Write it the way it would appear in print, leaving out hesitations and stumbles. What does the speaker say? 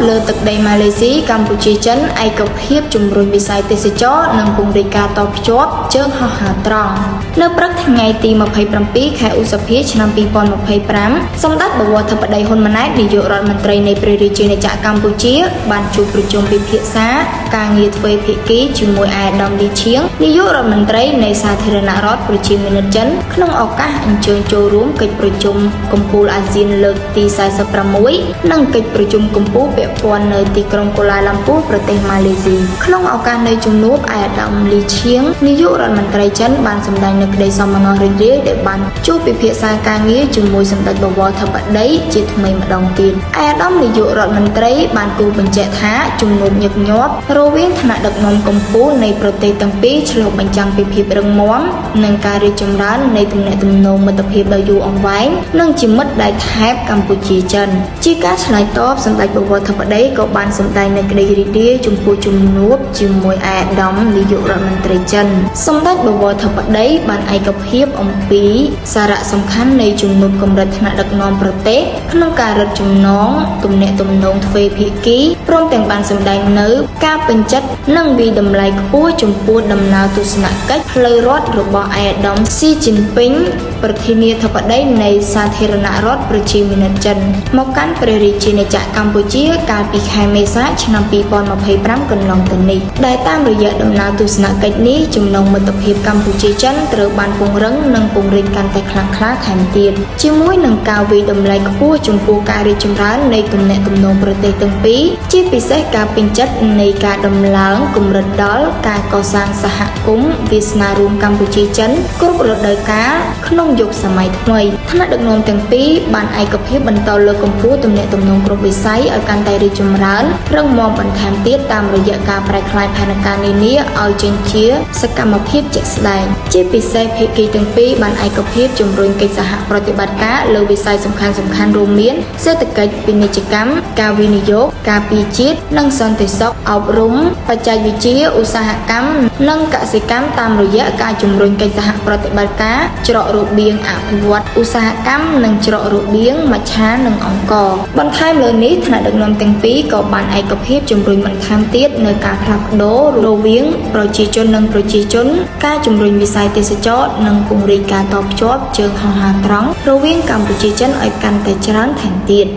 លើទឹកដីម៉ាឡេស៊ីកម្ពុជាចិនឯកភាពជំរុញវិស័យទេសចរនិងពង្រីកការតភ្ជាប់ជើងហោះហើរត្រង់នៅព្រឹកថ្ងៃទី27ខែឧសភាឆ្នាំ2025សម្ដេចបវរធិបតីហ៊ុនម៉ាណែតនាយករដ្ឋមន្ត្រីនៃព្រះរាជាណាចក្រកម្ពុជាបានជួបប្រជុំពិភាក្សាការងារទ្វេភាគីជាមួយអាដាមលីឈៀងនាយករដ្ឋមន្ត្រីនៃសាធារណរដ្ឋប្រជាមានិតចិនក្នុងឱកាសអញ្ជើញចូលរួមកិច្ចប្រជុំកំពូលអាស៊ានលើកទី46និងកិច្ចប្រជុំកំពូលពាក់ព័ន្ធនៅទីក្រុងកូឡាឡាំពូប្រទេសម៉ាឡេស៊ីក្នុងឱកាសនៃជំនួបអាដាមលីឈៀងនាយករដ្ឋមន្ត្រីចិនបានសម្ដែងនូវក្តីសោមនស្សរីករាយដែលបានជួបពិភាក្សាការងារជាមួយសម្ដេចបវរធិបតីជាថ្មីម្ដងទៀតអាដាមនាយករដ្ឋមន្ត្រីបានគូបញ្ជាក់ថាជំនួបញឹកញាប់រវាងថ្នាក់ដឹកនាំកំពូលនៃប្រទេសទាំងពីរឆ្លុះបញ្ចាំងពីភាពរឹងមាំនិងការរីកចម្រើននៃទំនាក់ទំនងមិត្តភាពដ៏យូរអង្វែងនិងជាមិត្តដៃថែបកម្ពុជាចិនជាការឆ្លើយតបសម្ដេចបវរធិបតីក៏បានសម្ដែងនូវក្តីរីករាយចំពោះជំនួបជាមួយអាដាមនាយករដ្ឋមន្ត្រីចិនសម្ដេចបវរធិបតីបានឯកភាពអំពីសារៈសំខាន់នៃជំនួបកម្រិតថ្នាក់ដឹកនាំប្រទេសក្នុងការរឹតចំណងទំនាក់ទំនងទ្វេភាគីព្រមទាំងបានសម្ដែងនូវការពេញចិត្តនិងវិតម្លៃខ្ពស់ចំពោះដំណើរទស្សនកិច្ចផ្លូវរដ្ឋរបស់អាដាមស៊ីជីនពីងប្រធានាធិបតីនៃសាធារណរដ្ឋប្រជាមានិតចិនមកកាន់ព្រះរាជាណាចក្រកម្ពុជាកាលពីខែមេសាឆ្នាំ2025កន្លងទៅនេះដែលតាមរយៈដំណើរទស្សនកិច្ចនេះចំណងមិត្តភាពកម្ពុជាចិនត្រូវបានពង្រឹងនិងពង្រីកកាន់តែខ្លាំងក្លាថែមទៀតជាមួយនឹងការវិតម្លៃខ្ពស់ចំពោះការរីកចម្រើននៃទំនាក់ទំនងប្រទេសទាំងពីរជាពិសេសការពេញចិត្តនៃការដំឡើងកម្រិតដល់ការកសាងសហគមន៍វាសនារួមកម្ពុជាចិនគ្រប់រដូវកាលក្នុងយុគសម័យថ្មីថ្នាក់ដឹកនាំទាំងពីរបានឯកភាពបន្តលើកកម្ពស់ទំនាក់ទំនងគ្រប់វិស័យឲ្យកាន់តែរីកចម្រើនរឹងមាំបន្ថែមទៀតតាមរយៈការប្រែក្លាយផែនការនានាឲ្យចេញជាសកម្មភាពជាក់ស្ដែងជាពិសេសភាគីទាំងពីរបានឯកភាពជំរុញកិច្ចសហប្រតិបត្តិការលើវិស័យសំខាន់ៗរួមមានសេដ្ឋកិច្ចពាណិជ្ជកម្មការវិនិយោគការពារជាតិនិងសន្តិសុខអប់រំបច្ចេកវិទ្យាឧស្សាហកម្មនិងកសិកម្មតាមរយៈការជំរុញកិច្ចសហប្រតិបត្តិការច្រករបៀងអភិវឌ្ឍឧស្សាហកម្មនិងច្រករបៀងមច្ឆានិងអង្គរបន្ថែមលើនេះថ្នាក់ដឹកនាំទាំងពីរក៏បានឯកភាពជំរុញបន្ថែមទៀតនៅការផ្លាស់ប្ដូររវាងប្រជាជននិងប្រជាជនការជំរុញវិស័យទេសចរនិងពង្រីកការតភ្ជាប់ជើងហោះហើរត្រង់រវាងកម្ពុជាចិនឲ្យកាន់តែច្រើនថែមទៀត